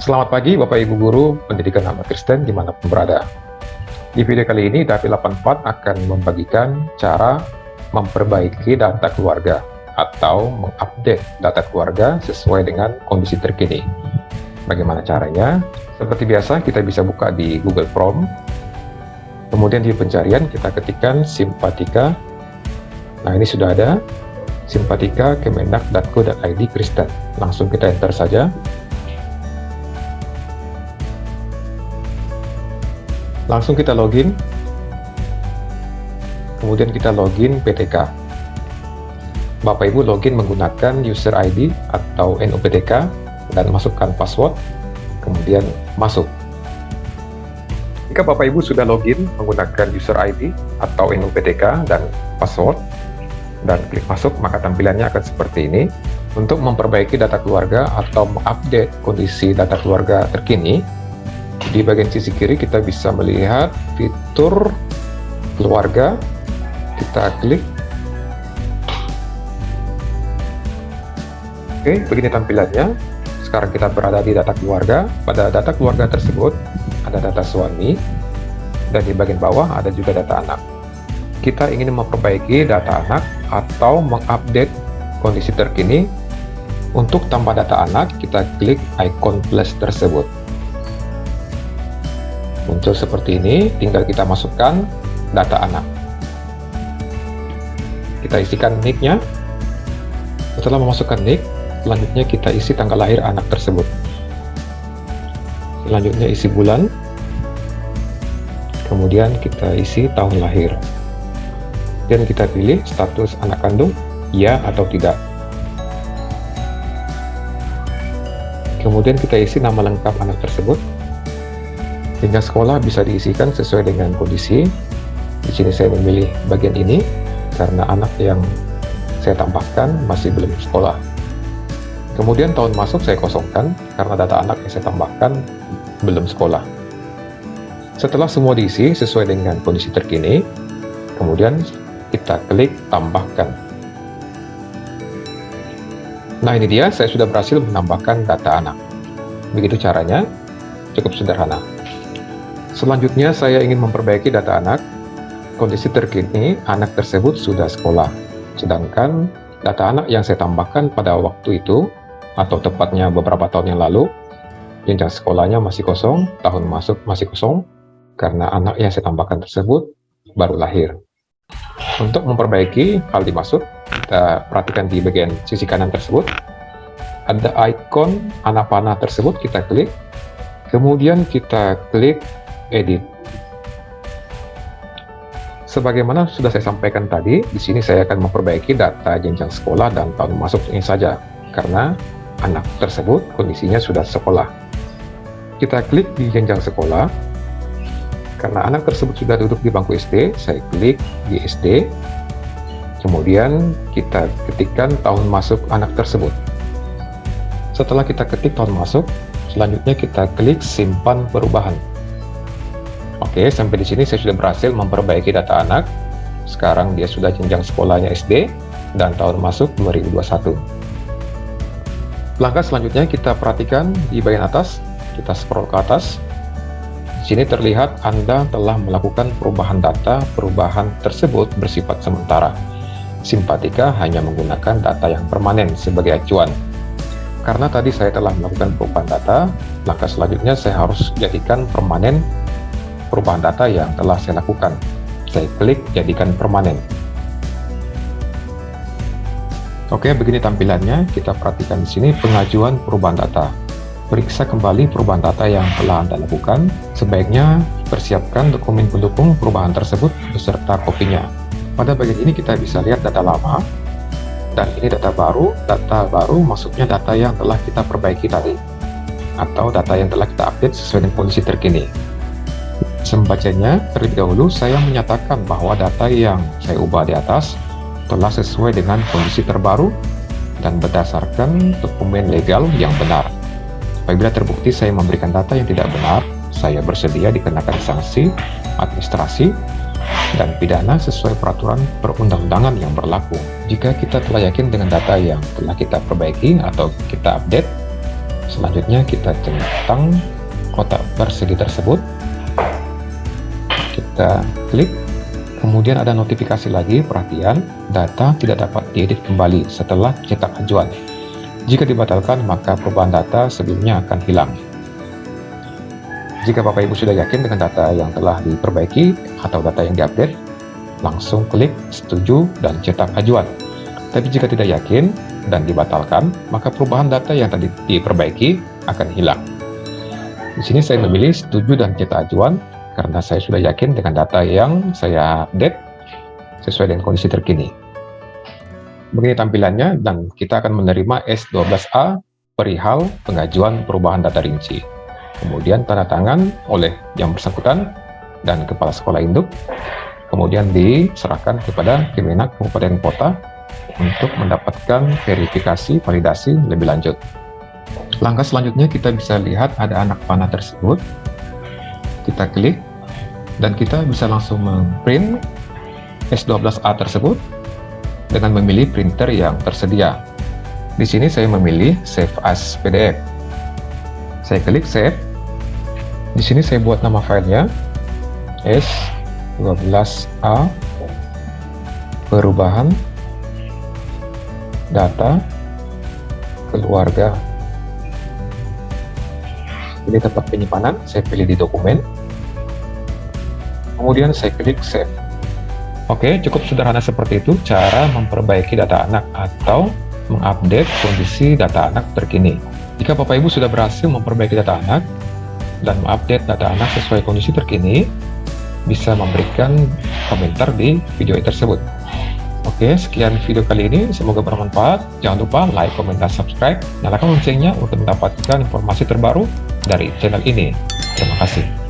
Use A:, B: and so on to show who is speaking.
A: Selamat pagi Bapak Ibu Guru Pendidikan Anak Kristen dimanapun berada. Di video kali ini Davi 84 akan membagikan cara memperbaiki data keluarga atau mengupdate data keluarga sesuai dengan kondisi terkini. Bagaimana caranya? Seperti biasa kita bisa buka di Google Chrome. Kemudian di pencarian kita ketikkan Simpatika. Nah, ini sudah ada Simpatika Kemendak.go.id Kristen. Langsung kita enter saja. Langsung kita login, kemudian kita login PTK. Bapak Ibu login menggunakan user ID atau NUPTK dan masukkan password, kemudian masuk. Jika Bapak Ibu sudah login menggunakan user ID atau NUPTK dan password, dan klik masuk, maka tampilannya akan seperti ini. Untuk memperbaiki data keluarga atau mengupdate kondisi data keluarga terkini, di bagian sisi kiri kita bisa melihat fitur keluarga. Kita klik. Oke, begini tampilannya. Sekarang kita berada di data keluarga. Pada data keluarga tersebut ada data suami, dan di bagian bawah ada juga data anak. Kita ingin memperbaiki data anak atau mengupdate kondisi terkini. Untuk tambah data anak, kita klik ikon plus tersebut. Muncul seperti ini, tinggal kita masukkan data anak. Kita isikan nick-nya. Setelah memasukkan nick, selanjutnya kita isi tanggal lahir anak tersebut. Selanjutnya isi bulan. Kemudian kita isi tahun lahir. Dan kita pilih status anak kandung, ya atau tidak. Kemudian kita isi nama lengkap anak tersebut. Jenjang sekolah bisa diisikan sesuai dengan kondisi. Di sini saya memilih bagian ini karena anak yang saya tambahkan masih belum sekolah. Kemudian tahun masuk saya kosongkan karena data anak yang saya tambahkan belum sekolah. Setelah semua diisi sesuai dengan kondisi terkini, kemudian kita klik tambahkan. Nah, ini dia, saya sudah berhasil menambahkan data anak. Begitu caranya, cukup sederhana. Selanjutnya saya ingin memperbaiki data anak. Kondisi terkini anak tersebut sudah sekolah, sedangkan data anak yang saya tambahkan pada waktu itu, atau tepatnya beberapa tahun yang lalu, jenjang sekolahnya masih kosong, tahun masuk masih kosong, karena anak yang saya tambahkan tersebut baru lahir. Untuk memperbaiki hal dimaksud, kita perhatikan di bagian sisi kanan tersebut, ada ikon anak panah tersebut, kita klik, kemudian kita klik edit. Sebagaimana sudah saya sampaikan tadi, di sini saya akan memperbaiki data jenjang sekolah dan tahun masuk ini saja, karena anak tersebut kondisinya sudah sekolah. Kita klik di jenjang sekolah. Karena anak tersebut sudah duduk di bangku SD, saya klik di SD. Kemudian kita ketikkan tahun masuk anak tersebut. Setelah kita ketik tahun masuk, selanjutnya kita klik simpan perubahan. Oke, sampai di sini saya sudah berhasil memperbaiki data anak. Sekarang dia sudah jenjang sekolahnya SD dan tahun masuk 2021. Langkah selanjutnya kita perhatikan di bagian atas, kita scroll ke atas. Di sini terlihat Anda telah melakukan perubahan data. Perubahan tersebut bersifat sementara. Simpatika hanya menggunakan data yang permanen sebagai acuan. Karena tadi saya telah melakukan perubahan data, langkah selanjutnya saya harus jadikan permanen perubahan data yang telah saya lakukan. Saya klik jadikan permanen. Oke, begini tampilannya. Kita perhatikan di sini pengajuan perubahan data. Periksa kembali perubahan data yang telah Anda lakukan. Sebaiknya persiapkan dokumen pendukung perubahan tersebut beserta kopinya. Pada bagian ini kita bisa lihat data lama, dan ini data baru. Data baru maksudnya data yang telah kita perbaiki tadi, atau data yang telah kita update sesuai dengan kondisi terkini. Membacanya, terlebih dahulu saya menyatakan bahwa data yang saya ubah di atas telah sesuai dengan kondisi terbaru dan berdasarkan dokumen legal yang benar. Apabila terbukti saya memberikan data yang tidak benar, saya bersedia dikenakan sanksi, administrasi, dan pidana sesuai peraturan perundang-undangan yang berlaku. Jika kita telah yakin dengan data yang telah kita perbaiki atau kita update, Selanjutnya kita centang kotak persegi tersebut, kita klik, kemudian ada notifikasi lagi, perhatian, data tidak dapat diedit kembali setelah cetak ajuan. Jika dibatalkan, maka perubahan data sebelumnya akan hilang. Jika Bapak Ibu sudah yakin dengan data yang telah diperbaiki atau data yang diupdate, langsung klik setuju dan cetak ajuan. Tapi jika tidak yakin dan dibatalkan, maka perubahan data yang tadi diperbaiki akan hilang. Di sini saya memilih setuju dan cetak ajuan karena saya sudah yakin dengan data yang saya update sesuai dengan kondisi terkini. Begini tampilannya, dan kita akan menerima S12A perihal pengajuan perubahan data rinci. Kemudian tanda tangan oleh yang bersangkutan dan kepala sekolah induk, kemudian diserahkan kepada Kemenak Kabupaten Kota untuk mendapatkan verifikasi validasi lebih lanjut. Langkah selanjutnya kita bisa lihat ada anak panah tersebut, kita klik dan kita bisa langsung memprint S12A tersebut dengan memilih printer yang tersedia. Di sini saya memilih Save as PDF. Saya klik Save. Di sini saya buat nama filenya S12A perubahan data keluarga. Ini tempat penyimpanan, saya pilih di dokumen. Kemudian saya klik Save. Oke, cukup sederhana seperti itu cara memperbaiki data anak atau mengupdate kondisi data anak terkini. Jika Bapak Ibu sudah berhasil memperbaiki data anak dan mengupdate data anak sesuai kondisi terkini, bisa memberikan komentar di video tersebut. Oke, sekian video kali ini, semoga bermanfaat. Jangan lupa like, komen, dan subscribe. Nyalakan loncengnya untuk mendapatkan informasi terbaru dari channel ini. Terima kasih.